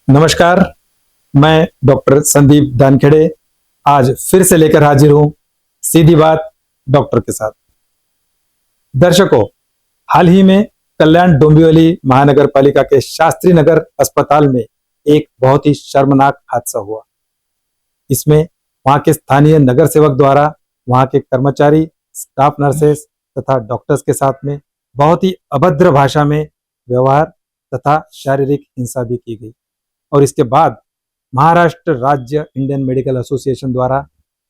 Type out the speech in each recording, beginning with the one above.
नमस्कार। मैं डॉक्टर संदीप दानखेड़े आज फिर से लेकर हाजिर हूं सीधी बात डॉक्टर के साथ। दर्शकों, हाल ही में कल्याण डोंबिवली महानगर पालिका के शास्त्री नगर अस्पताल में एक बहुत ही शर्मनाक हादसा हुआ। इसमें वहां के स्थानीय नगर सेवक द्वारा वहां के कर्मचारी, स्टाफ नर्सेस तथा डॉक्टर्स के साथ में बहुत ही अभद्र भाषा में व्यवहार तथा शारीरिक हिंसा भी की गई और इसके बाद महाराष्ट्र राज्य इंडियन मेडिकल एसोसिएशन द्वारा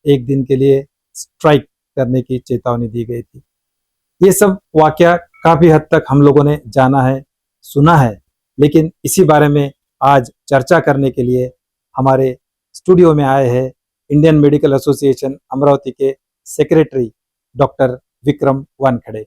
एक दिन के लिए स्ट्राइक करने की चेतावनी दी गई थी। ये सब वाकया काफी हद तक हम लोगों ने जाना है, सुना है, लेकिन इसी बारे में आज चर्चा करने के लिए हमारे स्टूडियो में आए हैं इंडियन मेडिकल एसोसिएशन अमरावती के सेक्रेटरी डॉक्टर विक्रम वानखेड़े।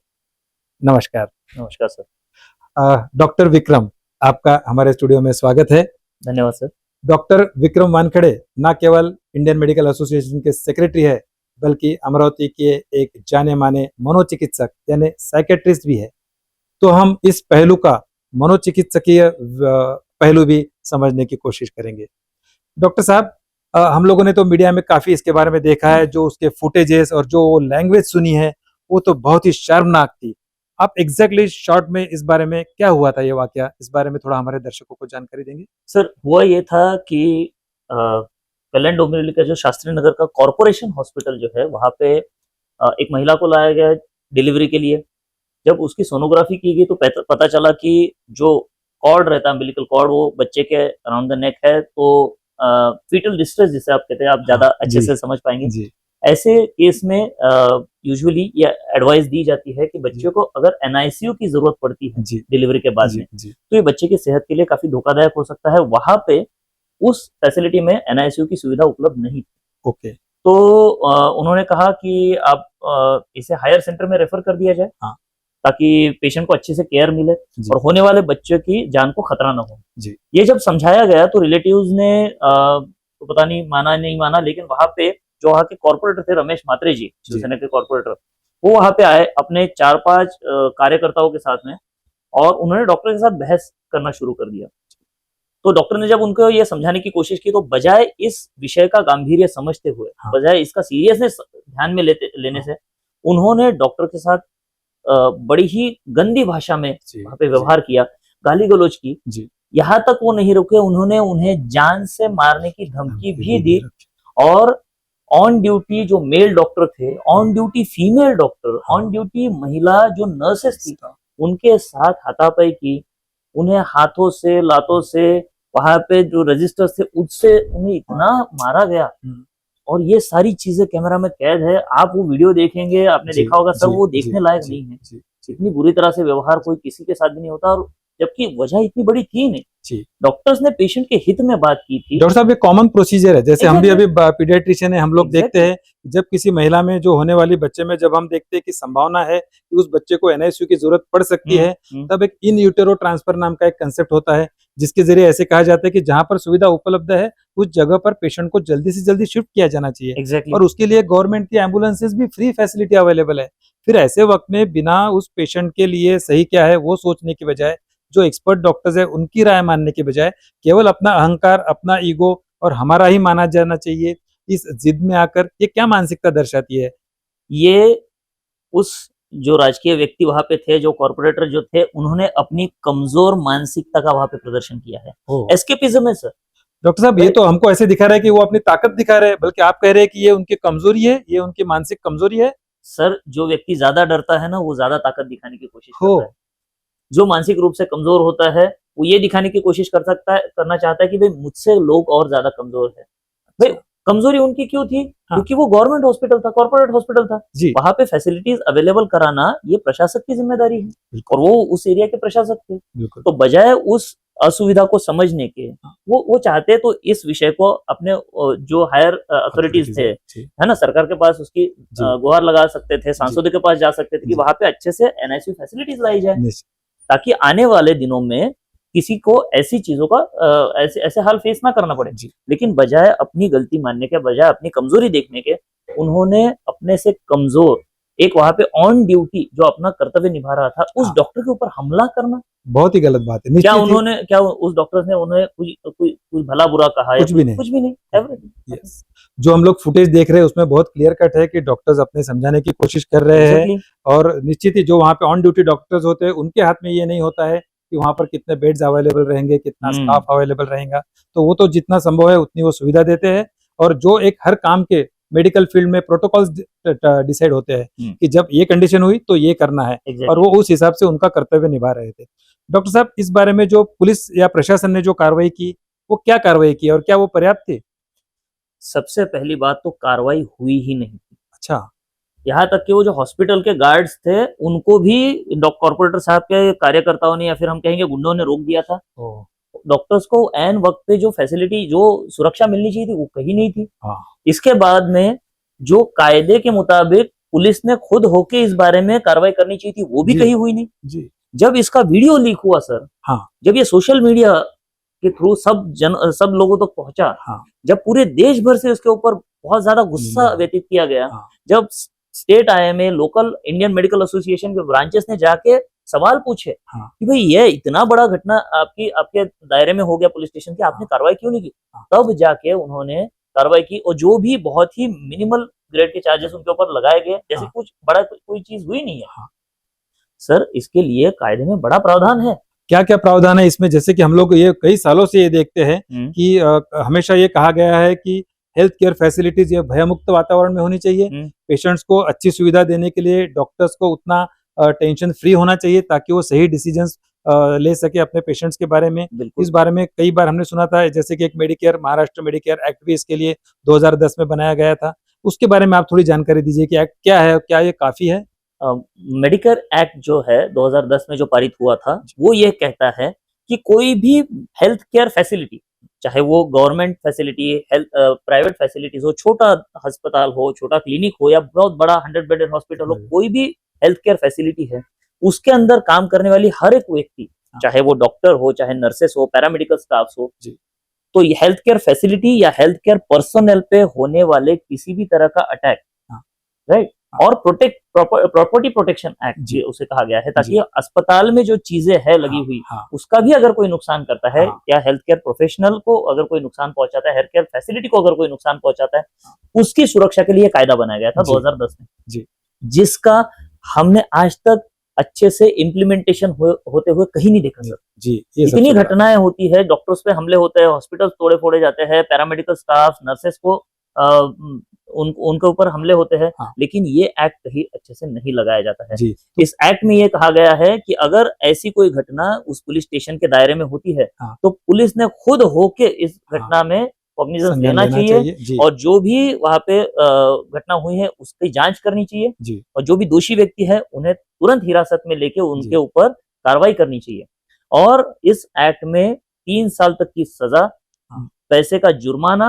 नमस्कार। नमस्कार सर। डॉक्टर विक्रम, आपका हमारे स्टूडियो में स्वागत है। धन्यवाद सर। डॉक्टर विक्रम वानखेड़े न केवल इंडियन मेडिकल एसोसिएशन के सेक्रेटरी है, बल्कि अमरावती के एक जाने माने मनोचिकित्सक यानी साइकेट्रिस्ट भी है। तो हम इस पहलू का मनोचिकित्सकीय पहलू भी समझने की कोशिश करेंगे। डॉक्टर साहब, हम लोगों ने तो मीडिया में काफी इसके बारे में देखा है, जो उसके फुटेजेस और जो लैंग्वेज सुनी है वो तो बहुत ही शर्मनाक थी। आप एग्जैक्टली शॉर्ट में इस बारे में क्या हुआ था, ये वाकया, इस बारे में थोड़ा हमारे दर्शकों को जानकारी देंगे? सर, हुआ ये था कि कल्याण डोंबिवली का जो शास्त्री नगर का कॉरपोरेशन हॉस्पिटल जो है वहाँ पे एक महिला को लाया गया डिलीवरी के लिए। जब उसकी सोनोग्राफी की गई तो पता चला कि जो कॉर्ड रहता है, अम्बिलिकल कॉर्ड, वो बच्चे के अराउंड द नेक है। तो फीटल डिस्ट्रेस जिसे आप कहते हैं, आप ज्यादा अच्छे से समझ पाएंगे। ऐसे केस में यूजुअली ये एडवाइस दी जाती है कि बच्चे को अगर एनआईसीयू की जरूरत पड़ती है डिलीवरी के बाद में, तो ये बच्चे की सेहत के लिए काफी धोखादायक हो सकता है। वहां पे उस फैसिलिटी में एनआईसीयू की सुविधा उपलब्ध नहीं थी। ओके। तो उन्होंने कहा कि आप इसे हायर सेंटर में रेफर कर दिया जाए, ताकि पेशेंट को अच्छे से केयर मिले और होने वाले बच्चों की जान को खतरा ना हो। ये जब समझाया गया तो रिलेटिव्स ने तो पता नहीं माना नहीं माना, लेकिन वहां पे जो वहाँ के कॉर्पोरेटर थे, रमेश मात्रे जी, शिवसेना के कॉर्पोरेटर, वो वहां पे आए अपने 4-5 कार्यकर्ताओं के साथ में, और उन्होंने डॉक्टर के साथ बहस करना शुरू कर दिया। तो डॉक्टर ने जब उनको ये समझाने की कोशिश की तो बजाय इस विषय का गांभीर्य समझते हुए, बजाय इसका सीरियसनेस ध्यान में लेने से, उन्होंने डॉक्टर के साथ बड़ी ही गंदी भाषा में वहां पे व्यवहार किया, गाली गलौज की। यहाँ तक वो नहीं रुके, उन्होंने उन्हें जान से मारने की धमकी भी दी। और ऑन ड्यूटी जो मेल डॉक्टर थे, on duty female doctor, on duty महिला जो नर्सेस थी, उनके साथ हाथापाई की। उन्हें हाथों से, लातों से, वहां पे जो रजिस्टर्स थे उससे उन्हें इतना मारा गया। और ये सारी चीजें कैमरा में कैद है। आप वो वीडियो देखेंगे, आपने देखा होगा सर, वो देखने लायक नहीं है। इतनी बुरी तरह से व्यवहार कोई किसी के साथ भी नहीं होता, और जबकि वजह इतनी बड़ी थी नहीं। डॉक्टर्स ने पेशेंट के हित में बात की थी। डॉक्टर साहब, ये कॉमन प्रोसीजर है, जैसे हम भी अभी पीडियाट्रिशियन है, हम लोग देखते हैं जब किसी महिला में जो होने वाली बच्चे में जब हम देखते हैं कि संभावना है कि उस बच्चे को एनआईसीयू की जरूरत पड़ सकती है, तब एक इन यूटेरो ट्रांसफर नाम का एक कंसेप्ट होता है, जिसके जरिए ऐसे कहा जाता है कि जहां पर सुविधा उपलब्ध है उस जगह पर पेशेंट को जल्दी से जल्दी शिफ्ट किया जाना चाहिए। और उसके लिए गवर्नमेंट की एम्बुलेंसेज भी फ्री फैसिलिटी अवेलेबल है। फिर ऐसे वक्त में बिना उस पेशेंट के लिए सही क्या है वो सोचने की बजाय, जो एक्सपर्ट डॉक्टर्स है उनकी राय मानने के बजाय, केवल अपना अहंकार, अपना ईगो और हमारा ही माना जाना चाहिए, इस जिद में आकर ये क्या मानसिकता दर्शाती है? ये उस जो राजकीय व्यक्ति वहां पे थे, जो कॉर्पोरेटर जो थे, उन्होंने अपनी कमजोर मानसिकता का वहां पे प्रदर्शन किया है। एस्केपिज्म है सर। डॉक्टर साहब, ये तो हमको ऐसे दिखा रहा है कि वो अपनी ताकत दिखा रहे हैं, बल्कि आप कह रहे हैं कि ये उनकी कमजोरी है, ये उनकी मानसिक कमजोरी है। सर, जो व्यक्ति ज्यादा डरता है ना, वो ज्यादा ताकत दिखाने की कोशिश करता है। जो मानसिक रूप से कमजोर होता है वो ये दिखाने की कोशिश करना चाहता है कि भाई मुझसे लोग और ज्यादा कमजोर है। भाई कमजोरी उनकी क्यों थी? क्योंकि वो गवर्नमेंट हॉस्पिटल था, कॉर्पोरेट हॉस्पिटल था। वहां पे फैसिलिटीज अवेलेबल कराना ये प्रशासक की जिम्मेदारी है, और वो उस एरिया के प्रशासक थे। तो बजाय उस असुविधा को समझने के, वो चाहते तो इस विषय को अपने जो हायर अथॉरिटीज थे, है ना, सरकार के पास उसकी गुहार लगा सकते थे, सांसदों के पास जा सकते थे कि वहां पे अच्छे से एनआईसीयू फैसिलिटीज लाई जाए, ताकि आने वाले दिनों में किसी को ऐसी चीजों का ऐसे हाल फेस ना करना पड़े। लेकिन बजाय अपनी गलती मानने के, बजाय अपनी कमजोरी देखने के, उन्होंने अपने से कमजोर एक वहां पे ऑन ड्यूटी जो अपना कर्तव्य निभा रहा था उस हाँ। डॉक्टर के ऊपर हमला करना, बहुत ही गलत बात है। क्या निश्चित ही उन्होंने, क्या उस डॉक्टर ने उन्हें कुछ भला बुरा कहा या कुछ भी नहीं। कुछ भी नहीं, एवरीथिंग। यस, जो हम लोग फुटेज देख रहे हैं उसमें बहुत क्लियर कट है कि डॉक्टर्स अपने समझाने की कोशिश कर रहे हैं, एग्जैक्टली। और निश्चित ही जो वहाँ पे ऑन ड्यूटी डॉक्टर्स होते हैं उनके हाथ में ये नहीं होता है कि वहाँ पर कितने बेड्स अवेलेबल रहेंगे, कितना स्टाफ अवेलेबल रहेगा। तो वो तो जितना संभव है उतनी वो सुविधा देते हैं, और जो एक हर काम के मेडिकल फील्ड में प्रोटोकॉल्स डिसाइड होते हैं कि जब ये कंडीशन हुई तो ये करना है, और वो उस हिसाब से उनका कर्तव्य निभा रहे थे। डॉक्टर साहब, इस बारे में जो पुलिस या प्रशासन ने जो कार्रवाई की, वो क्या कार्रवाई की और क्या वो पर्याप्त थी? सबसे पहली बात तो कार्रवाई हुई ही नहीं थी। अच्छा। यहाँ तक कि वो जो हॉस्पिटल के गार्ड्स थे उनको भी कॉर्पोरेटर साहब के कार्यकर्ताओं ने या फिर हम कहेंगे गुंडों ने रोक दिया था। डॉक्टर्स को एन वक्त पे जो फैसिलिटी, जो सुरक्षा मिलनी चाहिए थी वो कहीं नहीं थी। इसके बाद में जो कायदे के मुताबिक पुलिस ने खुद होके इस बारे में कार्रवाई करनी चाहिए थी वो भी कहीं हुई नहीं जी। जब इसका वीडियो लीक हुआ सर, जब ये सोशल मीडिया के थ्रू सब लोगों तक पहुंचा, जब पूरे देश भर से उसके ऊपर बहुत ज्यादा गुस्सा व्यतीत किया गया, जब state IMA, local Indian medical association के ब्रांचेस ने जाके सवाल पूछे कि भाई ये इतना बड़ा घटना आपके दायरे में हो गया पुलिस स्टेशन की, आपने कार्रवाई क्यों नहीं की, तब जाके उन्होंने कार्रवाई की। और जो भी बहुत ही मिनिमल ग्रेड के चार्जेस उनके ऊपर लगाए गए, जैसे कुछ बड़ा कोई चीज हुई नहीं है। सर, इसके लिए कायदे में बड़ा प्रावधान है। क्या क्या प्रावधान है इसमें? जैसे कि हम लोग ये कई सालों से ये देखते हैं कि हमेशा ये कहा गया है कि हेल्थ केयर फैसिलिटीज ये भयमुक्त वातावरण में होनी चाहिए, पेशेंट्स को अच्छी सुविधा देने के लिए डॉक्टर्स को उतना टेंशन फ्री होना चाहिए ताकि वो सही डिसीजंस ले सके अपने पेशेंट्स के बारे में। इस बारे में कई बार हमने सुना था, जैसे कि एक मेडिकेयर, महाराष्ट्र मेडिकेयर एक्ट भी इसके लिए 2010 में बनाया गया था। उसके बारे में आप थोड़ी जानकारी दीजिए कि एक्ट क्या है, क्या ये काफी है? मेडिकेयर एक्ट जो है 2010 में जो पारित हुआ था, वो ये कहता है कि कोई भी हेल्थ केयर फैसिलिटी, चाहे वो government facility, health private facilities हो, छोटा अस्पताल हो, छोटा क्लिनिक हो या बहुत बड़ा 100 बेडेड हॉस्पिटल हो, कोई भी हेल्थ केयर फैसिलिटी है, उसके अंदर काम करने वाली हर एक व्यक्ति, चाहे वो डॉक्टर हो, चाहे नर्सेस हो, पैरामेडिकल स्टाफ हो, तो ये हेल्थ केयर फैसिलिटी या हेल्थ केयर पर्सनल पे होने वाले किसी भी तरह का अटैक, राइट, और प्रॉपर्टी प्रोटेक्शन एक्ट उसे कहा गया है, ताकि अस्पताल में जो चीजें है लगी हुई, उसका भी अगर कोई नुकसान करता है या हेल्थ केयर प्रोफेशनल को अगर कोई नुकसान पहुंचाता है, हेल्थ केयर फैसिलिटी को अगर कोई नुकसान पहुंचाता है, उसकी सुरक्षा के लिए कायदा बनाया गया था 2010 में, जिसका हमने आज तक अच्छे से इम्प्लीमेंटेशन होते हुए कहीं नहीं देखा सर। जी, इतनी घटनाएं होती है, डॉक्टर्स पे हमले होते हैं, हॉस्पिटल तोड़े फोड़े जाते हैं, पैरामेडिकल स्टाफ, नर्सेस को उनके ऊपर हमले होते हैं, लेकिन ये एक्ट कहीं अच्छे से नहीं लगाया जाता है। इस एक्ट में ये कहा गया है कि अगर ऐसी कोई घटना उस पुलिस स्टेशन के दायरे में होती है, तो पुलिस ने खुद होके इस घटना में कॉग्निजेंस लेना चाहिए, और जो भी वहां पे घटना हुई है उसकी जांच करनी चाहिए, और जो भी दोषी व्यक्ति है उन्हें तुरंत हिरासत में लेके उनके ऊपर कार्रवाई करनी चाहिए। और इस एक्ट में 3 साल तक की सजा, पैसे का जुर्माना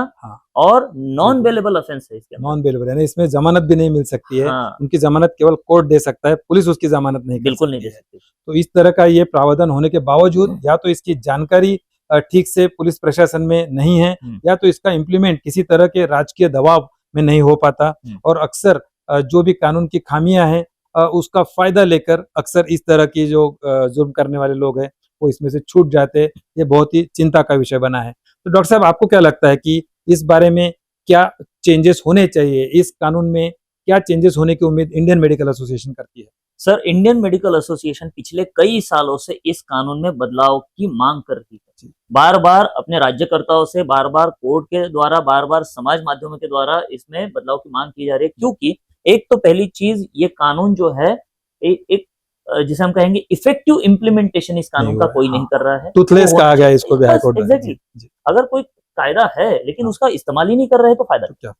और नॉन बेलेबल ऑफेंस है इसके। नॉन बेलेबल यानी इसमें जमानत भी नहीं मिल सकती है। उनकी जमानत केवल कोर्ट दे सकता है, पुलिस उसकी जमानत नहीं, बिल्कुल नहीं दे सकती। तो इस तरह का ये प्रावधान होने के बावजूद या तो इसकी जानकारी ठीक से पुलिस प्रशासन में नहीं है, या तो इसका इम्प्लीमेंट किसी तरह के राजकीय दबाव में नहीं हो पाता, और अक्सर जो भी कानून की खामियां हैं उसका फायदा लेकर अक्सर इस तरह की जो जुर्म करने वाले लोग हैं वो इसमें से छूट जाते। ये बहुत ही चिंता का विषय बना है। तो डॉक्टर साहब, आपको क्या लगता है कि इस बारे में क्या चेंजेस होने चाहिए? इस कानून में क्या चेंजेस होने की उम्मीद इंडियन मेडिकल एसोसिएशन करती है? सर, इंडियन मेडिकल एसोसिएशन पिछले कई सालों से इस कानून में बदलाव की मांग कर रही है। बार बार अपने राज्यकर्ताओं से, बार बार कोर्ट के द्वारा, बार बार समाज माध्यमों के द्वारा इसमें बदलाव की मांग की जा रही है, क्योंकि एक तो पहली चीज, ये कानून जो है एक जिसे हम कहेंगे इफेक्टिव इम्प्लीमेंटेशन इस कानून का कोई नहीं कर रहा है। टूथलेस कहा गया इसको भी हाईकोर्ट में। एग्जैक्टली, अगर कोई कायदा है लेकिन उसका इस्तेमाल ही नहीं कर रहे तो फायदा क्या?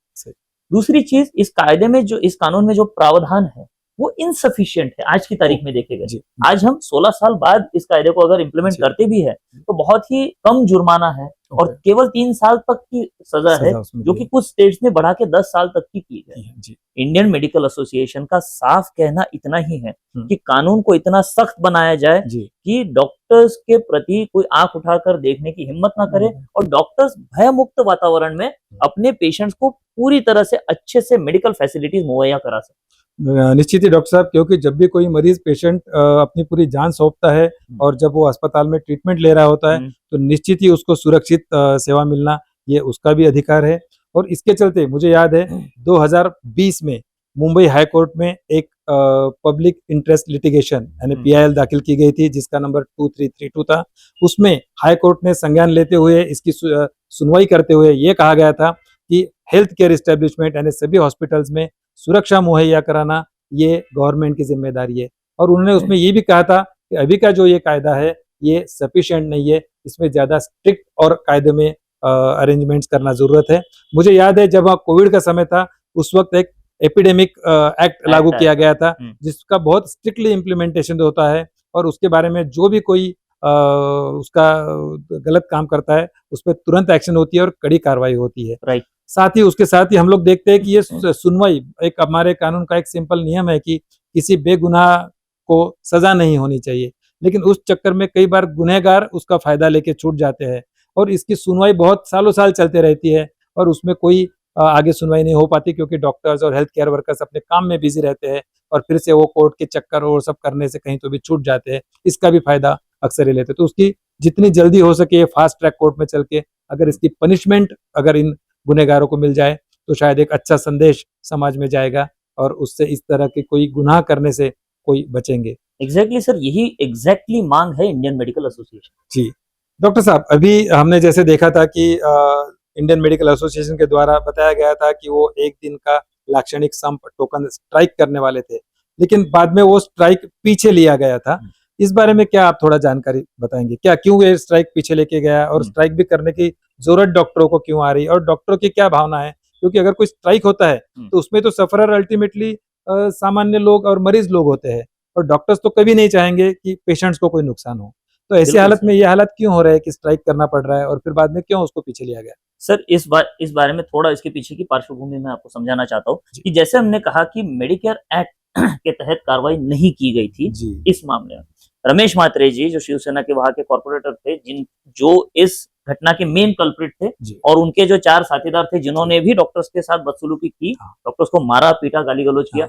दूसरी चीज, इस कायदे में जो, इस कानून में जो प्रावधान है वो इनसफिशिएंट है आज की तारीख में देखे गए। आज हम 16 साल बाद इस कायदे को अगर इम्प्लीमेंट करते भी है तो बहुत ही कम जुर्माना है, और केवल 3 साल तक की सजा है, जो कि कुछ स्टेट्स ने बढ़ा के 10 साल तक की है। इंडियन मेडिकल एसोसिएशन का साफ कहना इतना ही है कि कानून को इतना सख्त बनाया जाए कि डॉक्टर्स के प्रति कोई आंख उठाकर देखने की हिम्मत ना करे, और डॉक्टर्स भय मुक्त वातावरण में अपने पेशेंट्स को पूरी तरह से अच्छे से मेडिकल फैसिलिटीज मुहैया करा सके। निश्चित ही डॉक्टर साहब, क्योंकि जब भी कोई मरीज पेशेंट अपनी पूरी जान सौंपता है और जब वो अस्पताल में ट्रीटमेंट ले रहा होता है तो निश्चित ही उसको सुरक्षित सेवा मिलना ये उसका भी अधिकार है। और इसके चलते मुझे याद है 2020 में मुंबई हाई कोर्ट में एक पब्लिक इंटरेस्ट लिटिगेशन यानी PIL दाखिल की गई थी जिसका नंबर 2332 था। उसमें हाई कोर्ट ने संज्ञान लेते हुए इसकी सुनवाई करते हुए ये कहा गया था कि हेल्थ केयर एस्टेब्लिशमेंट यानी सभी हॉस्पिटल्स में सुरक्षा मुहैया कराना ये गवर्नमेंट की जिम्मेदारी है। और उन्होंने उसमें ये भी कहा था कि अभी का जो ये कायदा है ये सफिशिएंट नहीं है, इसमें ज्यादा स्ट्रिक्ट और कायदे में अरेंजमेंट्स करना जरूरत है। मुझे याद है जब कोविड का समय था उस वक्त एक एपिडेमिक एक्ट लागू किया गया था जिसका बहुत स्ट्रिक्टली इम्प्लीमेंटेशन होता है और उसके बारे में जो भी कोई उसका गलत काम करता है उस पर तुरंत एक्शन होती है और कड़ी कार्रवाई होती है। राइट। साथ ही उसके साथ ही हम लोग देखते हैं कि ये सुनवाई एक हमारे कानून का एक सिंपल नियम है कि किसी बेगुनाह को सजा नहीं होनी चाहिए, लेकिन उस चक्कर में कई बार गुनहगार उसका फायदा लेके छूट जाते हैं और इसकी सुनवाई बहुत सालों साल चलते रहती है और उसमें कोई आगे सुनवाई नहीं हो पाती क्योंकि डॉक्टर्स और हेल्थ केयर वर्कर्स अपने काम में बिजी रहते हैं और फिर से वो कोर्ट के चक्कर और सब करने से कहीं तो भी छूट जाते हैं, इसका भी फायदा अक्सर ही लेते हैं। तो उसकी जितनी जल्दी हो सके फास्ट ट्रैक कोर्ट में चल के अगर इसकी पनिशमेंट अगर इन गुनहगारों को मिल जाए तो शायद एक अच्छा संदेश समाज में जाएगा और उससे इस तरह के कोई गुनाह करने से कोई बचेंगे। एग्जैक्टली सर, यही एग्जैक्टली मांग है इंडियन मेडिकल एसोसिएशन। जी डॉक्टर साहब, अभी हमने जैसे देखा था कि इंडियन मेडिकल एसोसिएशन के द्वारा बताया गया था कि वो एक दिन का लाक्षणिक संप टोकन स्ट्राइक करने वाले थे, लेकिन बाद में वो स्ट्राइक पीछे लिया गया था। इस बारे में क्या आप थोड़ा जानकारी बताएंगे, क्या क्यों ये स्ट्राइक पीछे लेके गया और स्ट्राइक भी करने की जरूरत डॉक्टरों को क्यों आ रही और डॉक्टरों की क्या भावना है? क्योंकि अगर कोई स्ट्राइक होता है तो उसमें तो सफरर अल्टीमेटली सामान्य लोग और मरीज लोग होते हैं और डॉक्टर्स तो कभी नहीं चाहेंगे कि पेशेंट्स को कोई नुकसान हो। तो ऐसी हालत में ये हालत क्यों हो रहा है कि स्ट्राइक करना पड़ रहा है और फिर बाद में क्यों उसको पीछे लिया गया? सर, इस बारे में थोड़ा इसके पीछे की पार्श्वभूमि मैं आपको समझाना चाहता हूँ कि जैसे हमने कहा कि मेडिकेयर एक्ट के तहत कार्रवाई नहीं की गई थी इस मामले में। रमेश म्हात्रे जी जो शिवसेना के वहां के कॉर्पोरेटर थे, जो इस घटना के मेन कल्प्रिट थे और उनके जो 4 साथीदार थे जिन्होंने भी डॉक्टर्स के साथ बदसलूकी की, डॉक्टर्स को मारा पीटा गाली गलौज किया,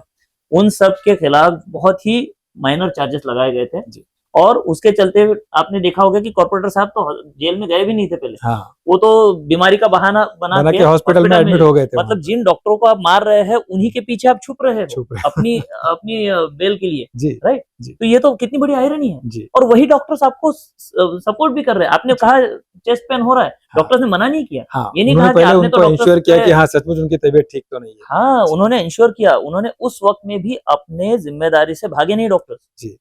उन सब के खिलाफ बहुत ही माइनर चार्जेस लगाए गए थे। और उसके चलते आपने देखा होगा कि कॉर्पोरेटर साहब तो जेल में गए भी नहीं थे पहले। वो तो बीमारी का बहाना बना के हॉस्पिटल में एडमिट हो गए थे। मतलब जिन डॉक्टरों को आप मार रहे हैं उन्हीं के पीछे आप छुप रहे हैं अपनी बेल के लिए, राइट? तो ये तो कितनी बड़ी आयरनी है। और वही डॉक्टर्स आपको सपोर्ट भी कर रहे हैं। आपने कहा चेस्ट पेन हो रहा है, डॉक्टर्स ने मना नहीं किया। ये नहीं कहा कि आपने तो इंश्योर किया कि हाँ सचमुच उनकी तबीयत ठीक तो नहीं है। हाँ, उन्होंने इंश्योर किया। उन्होंने उस वक्त में भी अपने जिम्मेदारी से भागे नहीं डॉक्टर्स।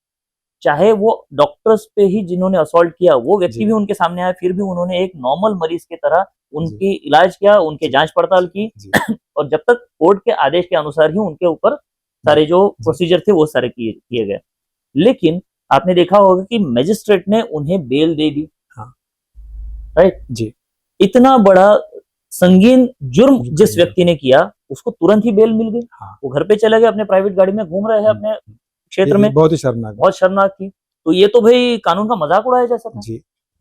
चाहे वो डॉक्टर्स पे ही जिन्होंने असॉल्ट किया वो व्यक्ति भी उनके सामने आया, फिर भी उन्होंने एक नॉर्मल मरीज की तरह उनकी इलाज किया, उनके जांच पड़ताल की और जब तक कोर्ट के आदेश के अनुसार ही उनके ऊपर सारे जो प्रोसीजर थे वो सारे किए गए। लेकिन आपने देखा होगा कि मैजिस्ट्रेट ने उन्हें बेल दे दी, राइट जी। इतना बड़ा संगीन जुर्म जिस व्यक्ति ने किया उसको तुरंत ही बेल मिल गई। वो घर पे चले गए, अपने प्राइवेट गाड़ी में घूम रहे हैं अपने क्षेत्र में। बहुत ही शर्मनाक, बहुत शर्मनाक थी। तो ये तो भाई कानून का मजाक उड़ाया जैसा था जी।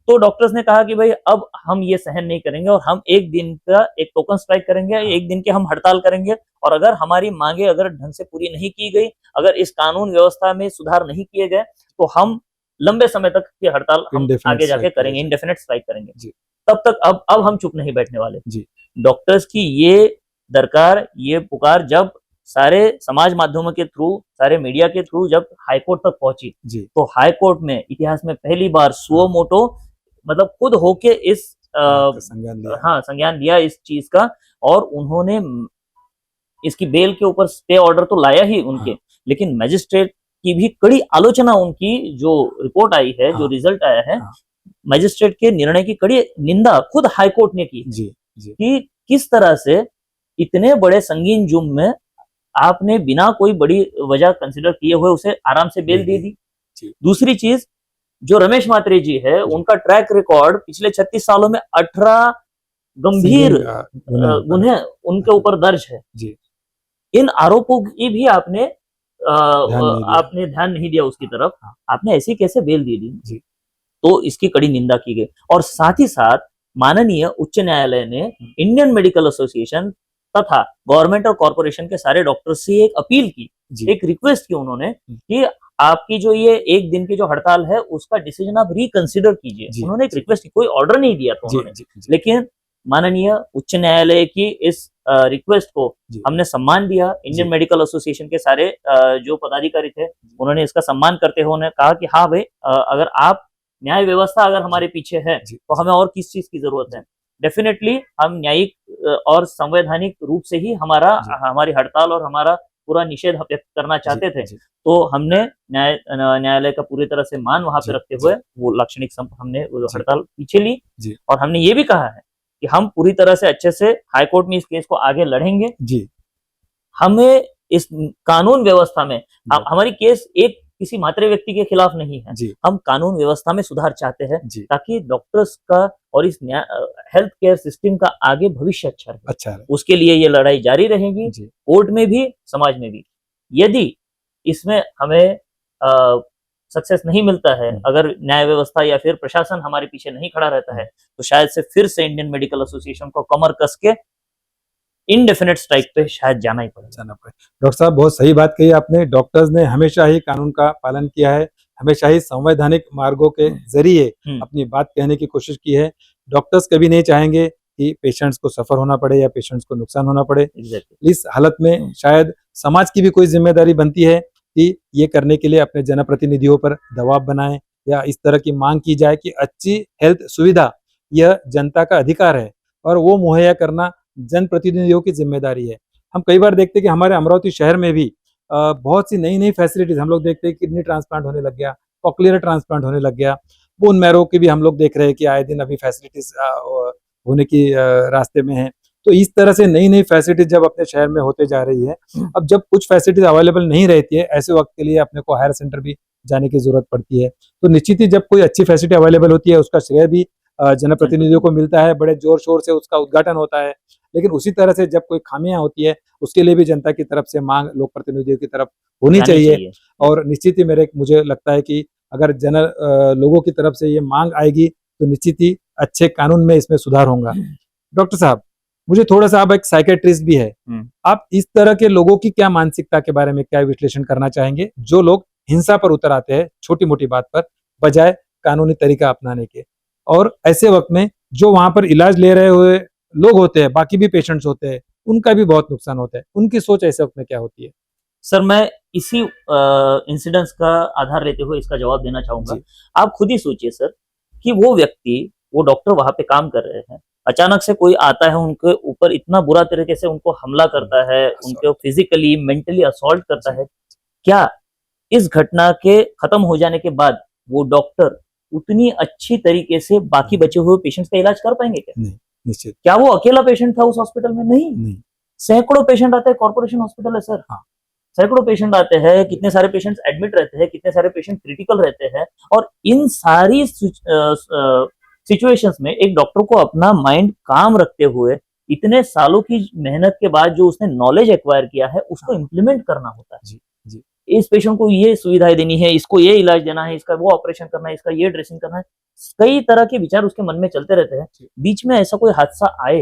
तो डॉक्टर्स ने कहा कि भाई अब हम ये सहन नहीं करेंगे और हम एक दिन का एक टोकन स्ट्राइक करेंगे, एक दिन के हम हड़ताल करेंगे और अगर हमारी मांगे अगर ढंग से पूरी नहीं की गई, अगर इस कानून व्यवस्था में सुधार नहीं किए गए तो हम लंबे समय तक की हड़ताल हम आगे जाके करेंगे, इंडेफिनिट स्ट्राइक करेंगे। तब तक अब हम चुप नहीं बैठने वाले जी। डॉक्टर्स की ये दरकार, ये पुकार जब सारे समाज माध्यमों के थ्रू, सारे मीडिया के थ्रू जब हाईकोर्ट तक पहुंची तो हाईकोर्ट में इतिहास में पहली बार सुओ मोटो मतलब खुद होके इस संज्ञान लिया इस चीज का और उन्होंने इसकी बेल के ऊपर स्टे ऑर्डर तो लाया ही उनके, लेकिन मैजिस्ट्रेट की भी कड़ी आलोचना, उनकी जो रिपोर्ट आई है, जो रिजल्ट आया है, मैजिस्ट्रेट के निर्णय की कड़ी निंदा खुद हाईकोर्ट ने की कि किस तरह से इतने बड़े संगीन जुर्म में आपने बिना कोई बड़ी वजह कंसिडर किए हुए उसे आराम से बेल दे दी। दूसरी चीज, जो रमेश म्हात्रे जी है उनका ट्रैक रिकॉर्ड पिछले 36 सालों में 18 गंभीर गुन्हे उनके ऊपर दर्ज है। इन आरोपों की भी आपने ध्यान नहीं दिया उसकी तरफ, आपने ऐसी कैसे बेल दे दी? तो इसकी कड़ी निंदा की गई। और साथ ही साथ माननीय उच्च न्यायालय ने इंडियन मेडिकल एसोसिएशन तथा गवर्नमेंट और कॉर्पोरेशन के सारे डॉक्टर्स से एक अपील की जी। एक रिक्वेस्ट की उन्होंने कि आपकी जो ये एक दिन की जो हड़ताल है उसका डिसीजन आप रिकंसिडर कीजिए। जी, उन्होंने एक जी। रिक्वेस्ट की, कोई ऑर्डर नहीं दिया था जी, उन्होंने, जी, जी, लेकिन माननीय उच्च न्यायालय की इस रिक्वेस्ट को जी, हमने सम्मान दिया। इंडियन जी। मेडिकल एसोसिएशन के सारे जो पदाधिकारी थे उन्होंने इसका सम्मान करते हुए उन्होंने कहा कि हाँ भाई, अगर आप न्याय व्यवस्था अगर हमारे पीछे है जी, तो हमें और किस चीज की जरूरत है। डेफिनेटली हम न्यायिक और संवैधानिक रूप से ही जी। हमारी हड़ताल और हमारा पूरा निषेध व्यक्त करना जी, चाहते थे। जी, तो हमने न्यायालय का पूरी तरह से मान वहां पे जी, रखते जी, हुए वो लाक्षणिक हमने वो जी, हड़ताल पीछे ली। जी, और हमने ये भी कहा है कि हम पूरी तरह से अच्छे से हाईकोर्ट में इस केस को आगे लड़ेंगे। जी, हमें इस कानून व्यवस्था में जी, हमारी केस एक किसी मात्र व्यक्ति के खिलाफ नहीं है। जी, हम कानून व्यवस्था में सुधार चाहते हैं जी। ताकि डॉक्टर्स का और इस हेल्थ केयर सिस्टम का आगे भविष्य अच्छा रहे। अच्छा है। उसके लिए ये लड़ाई जारी रहेगी, जी, कोर्ट में भी, समाज में भी। यदि इसमें हमें सक्सेस नहीं मिलता है, अगर न्याय व्यवस्था या फिर प्रशासन हमारे पीछे नहीं खड़ा रहता है, तो शायद से फिर से इंडियन मेडिकल एसोसिएशन को कमर कस के इनडेफिनेट स्ट्राइक पे शायद जाना ही पड़ेगा। जाना पड़े। डॉक्टर साहब बहुत सही बात कही आपने। डॉक्टर्स ने हमेशा ही कानून का पालन किया है, हमेशा ही संवैधानिक मार्गों के ज़रिए अपनी बात कहने की कोशिश की है। डॉक्टर्स कभी नहीं चाहेंगे कि पेशेंट्स को सफ़र होना पड़े या पेशेंट्स को नुकसान होना पड़े। एग्जैक्टली। इस हालत में शायद समाज की भी कोई ज़िम्मेदारी बनती है कि ये करने के लिए अपने जनप्रतिनिधियों पर दबाव बनाएँ या इस तरह की माँग की जाए कि अच्छी हेल्थ सुविधा यह जनता का अधिकार है और वो मुहैया करना जनप्रतिनिधियों की ज़िम्मेदारी है। हम कई बार देखते हैं कि हमारे अमरावती शहर में भी बहुत सी नई-नई फैसिलिटीज़ हम लोग देखते हैं, किडनी ट्रांसप्लांट होने लग गया, कॉकलियर ट्रांसप्लांट होने लग गया, बोन मैरो की भी हम लोग देख रहे हैं कि आए दिन अभी फैसिलिटीज़ होने की रास्ते में हैं। तो इस तरह से नई-नई फैसिलिटीज़ जब अपने शहर में होते जा रही है, अब जब कुछ फैसिलिटीज़ अवेलेबल नहीं रहती है, ऐसे वक़्त के लिए अपने को हायर सेंटर भी जाने की ज़रूरत पड़ती है। तो निश्चित ही जब कोई अच्छी फैसिलिटी अवेलेबल होती है, उसका श्रेय भी जनप्रतिनिधियों को मिलता है, बड़े ज़ोर-शोर से उसका उद्घाटन होता है। लेकिन उसी तरह से जब कोई खामियाँ होती है, उसके लिए भी जनता की तरफ से माँग लोक प्रतिनिधियों की तरफ होनी चाहिए। और निश्चित ही मुझे लगता है कि अगर लोगों की तरफ से ये माँग आएगी, तो निश्चित ही अच्छे कानून में इसमें सुधार होगा। डॉक्टर साहब, मुझे थोड़ा-सा, आप एक साइकियाट्रिस्ट भी है, आप इस तरह के लोगों की क्या मानसिकता के बारे में क्या विश्लेषण करना चाहेंगे, जो लोग हिंसा पर उतर आते हैं, छोटी-मोटी बात पर, बजाय कानूनी तरीका अपनाने के? और ऐसे वक़्त में जो वहाँ पर इलाज ले रहे हुए लोग होते हैं, बाकी भी पेशेंट्स होते हैं, उनका भी बहुत नुकसान होता है। उनकी सोच ऐसे वक़्त में क्या होती है? सर, मैं इसी इंसिडेंट्स का आधार लेते हुए इसका जवाब देना चाहूँगा। जी। आप खुद ही सोचिए सर कि वो व्यक्ति, वो डॉक्टर वहाँ पे काम कर रहे हैं, अचानक से कोई आता है, उनके ऊपर इतना बुरा तरीके से उनको हमला करता है, उनको फिजिकली, मेंटली असॉल्ट करता है। क्या इस घटना के खत्म हो जाने के बाद वो डॉक्टर उतनी अच्छी तरीके से बाकी बचे हुए पेशेंट्स का इलाज कर पाएंगे क्या? नहीं, निश्चित। क्या वो अकेला पेशेंट था उस हॉस्पिटल में? नहीं। सैकड़ों पेशेंट आते हैं, कॉर्पोरेशन हॉस्पिटल है सर। हाँ। सैकड़ों पेशेंट आते हैं, कितने सारे पेशेंट्स एडमिट रहते हैं, कितने सारे पेशेंट क्रिटिकल रहते हैं, और इन सारी सिचुएशंस में एक डॉक्टर को अपना माइंड काम रखते हुए इतने सालों की मेहनत के बाद जो उसने नॉलेज एक्वायर किया है, उसको इम्प्लीमेंट करना होता है। जी, जी। इस पेशेंट को ये सुविधाएं देनी है, इसको ये इलाज देना है, इसका वो ऑपरेशन करना है, इसका ये ड्रेसिंग करना है। कई तरह के विचार उसके मन में चलते रहते हैं। बीच में ऐसा कोई हादसा आए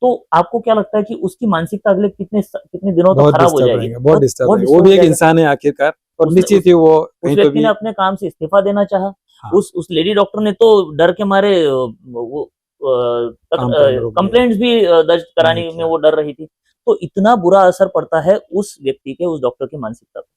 तो आपको क्या लगता है कि उसकी मानसिकता अगले कितने दिनों तक खराब हो जाएगी? बहुत डिस्टर्ब है। वो भी एक इंसान है आखिरकार, और निश्चित ही वो उस व्यक्ति ने अपने काम से इस्तीफा देना चाहा। हाँ। उस लेडी डॉक्टर ने तो डर के मारे वो कंप्लेंट्स भी दर्ज कराने में वो डर रही थी। तो इतना बुरा असर पड़ता है उस व्यक्ति के, उस डॉक्टर की मानसिकता पर।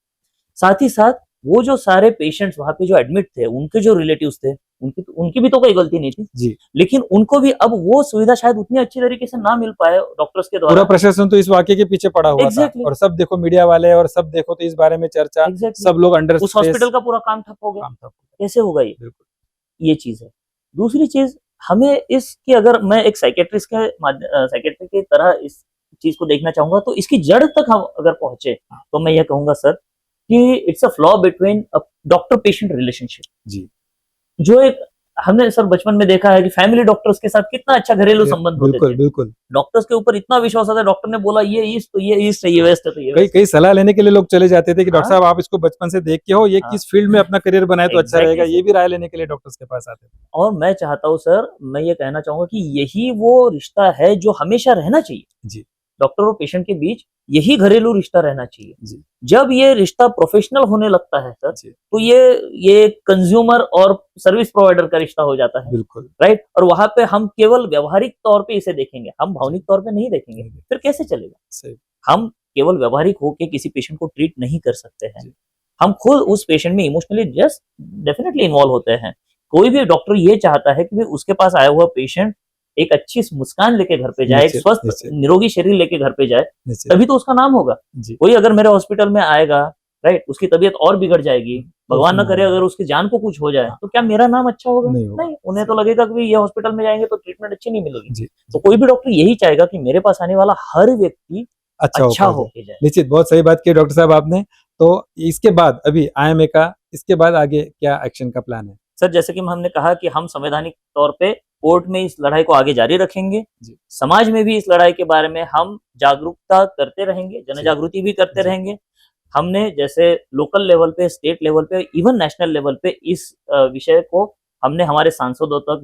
साथ ही साथ वो जो सारे पेशेंट्स वहां पे जो एडमिट थे, उनके जो रिलेटिव्स थे, उनकी भी तो कोई गलती नहीं थी जी। लेकिन उनको भी अब वो सुविधा शायद उतनी अच्छी तरीके से ना मिल पाए डॉक्टर्स के द्वारा। पूरा प्रशासन तो इस वाकये के पीछे पड़ा हुआ था, और सब देखो मीडिया वाले, और सब देखो तो इस बारे में चर्चा, सब लोग अंडर उस हॉस्पिटल का पूरा काम ठप हो गया। कैसे होगा ये चीज है। दूसरी चीज, हमें इसकी, अगर मैं एक साइकेट्रिस्ट की तरह इस चीज को देखना चाहूंगा, तो इसकी जड़ तक हम अगर पहुंचे तो मैं ये कहूंगा सर कि it's a flaw between doctor patient relationship. जी। जो एक हमने सर बचपन में देखा है कि फैमिली डॉक्टर्स के साथ कितना अच्छा घरेलू संबंध होते थे। बिल्कुल। डॉक्टर्स के ऊपर इतना विश्वास आता है, डॉक्टर ने बोला ये ईस्ट तो ये ईस्ट है, ये वेस्ट है तो ये वेस्ट। कई सलाह लेने के लिए लोग चले जाते थे कि डॉक्टर साहब आप इसको बचपन से देख के हो, ये किस फील्ड में अपना करियर बनाए तो अच्छा रहेगा, ये भी राय लेने के लिए डॉक्टर्स के पास आते थे। और मैं चाहता हूँ सर, मैं ये कहना चाहूंगा कि यही वो रिश्ता है जो हमेशा रहना चाहिए। जी। डॉक्टर और पेशेंट के बीच यही घरेलू रिश्ता रहना चाहिए। जी। जब ये रिश्ता प्रोफेशनल होने लगता है सर, जी। तो ये कंज्यूमर और सर्विस प्रोवाइडर का रिश्ता हो जाता है, बिल्कुल। राइट। और वहां पे हम केवल व्यवहारिक तौर पे इसे देखेंगे, हम भावनिक तौर पे नहीं देखेंगे, फिर कैसे चलेगा। सही। हम केवल व्यवहारिक होके किसी पेशेंट को ट्रीट नहीं कर सकते हैं, जी। हम खुद उस पेशेंट में इमोशनली जस्ट डेफिनेटली इन्वॉल्व होते हैं। कोई भी डॉक्टर ये चाहता है कि उसके पास आया हुआ पेशेंट एक अच्छी मुस्कान लेके घर पे जाए, एक स्वस्थ निरोगी शरीर लेके घर पे जाए, तभी तो उसका नाम होगा। कोई अगर मेरे हॉस्पिटल में आएगा, राइट, उसकी तबीयत और बिगड़ जाएगी, भगवान न करे अगर उसकी जान को कुछ हो जाए, तो क्या मेरा नाम अच्छा होगा? नहीं, उन्हें तो लगेगा कि ये हॉस्पिटल में जाएंगे तो ट्रीटमेंट अच्छी नहीं मिलेगी। तो कोई भी डॉक्टर यही चाहेगा कि मेरे पास आने वाला हर व्यक्ति अच्छा होके जाए। निश्चित, बहुत सही बात की डॉक्टर साहब आपने। तो इसके बाद अभी IMA का, इसके बाद आगे क्या एक्शन का प्लान है? सर, जैसे कि हमने कहा कि हम संवैधानिक तौर पे कोर्ट में इस लड़ाई को आगे जारी रखेंगे, समाज में भी इस लड़ाई के बारे में हम जागरूकता करते रहेंगे, जन जागृति भी करते रहेंगे। हमने जैसे लोकल लेवल पे, स्टेट लेवल पे, इवन नेशनल लेवल पे इस विषय को हमने हमारे सांसदों तक,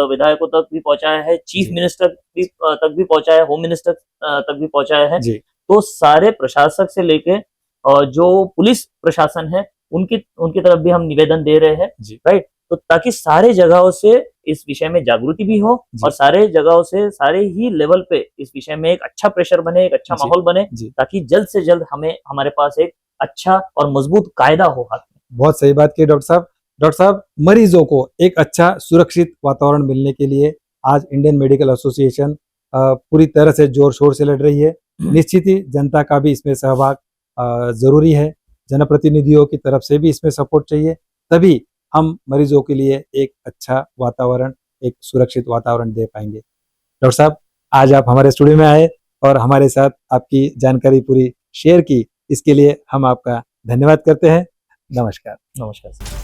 विधायकों तक भी पहुंचाया है, चीफ मिनिस्टर तक भी पहुंचाया है, होम मिनिस्टर तक भी पहुंचाया है। तो सारे प्रशासक से लेके जो पुलिस प्रशासन है उनकी तरफ भी हम निवेदन दे रहे हैं, राइट। तो ताकि सारे जगहों से इस विषय में जागृति भी हो और सारे जगहों से, सारे ही लेवल पे इस विषय में एक अच्छा प्रेशर बने, एक अच्छा माहौल बने, ताकि जल्द से जल्द हमारे पास एक अच्छा और मजबूत कायदा हो हाथ में। बहुत सही बात की डॉक्टर साहब। डॉक्टर साहब, मरीजों को एक अच्छा सुरक्षित वातावरण मिलने के लिए आज इंडियन मेडिकल एसोसिएशन पूरी तरह से जोर शोर से लड़ रही है। निश्चित ही जनता का भी इसमें सहभाग जरूरी है, जनप्रतिनिधियों की तरफ से भी इसमें सपोर्ट चाहिए, तभी हम मरीजों के लिए एक अच्छा वातावरण, एक सुरक्षित वातावरण दे पाएंगे। डॉक्टर साहब, आज आप हमारे स्टूडियो में आए और हमारे साथ आपकी जानकारी पूरी शेयर की, इसके लिए हम आपका धन्यवाद करते हैं। नमस्कार। नमस्कार।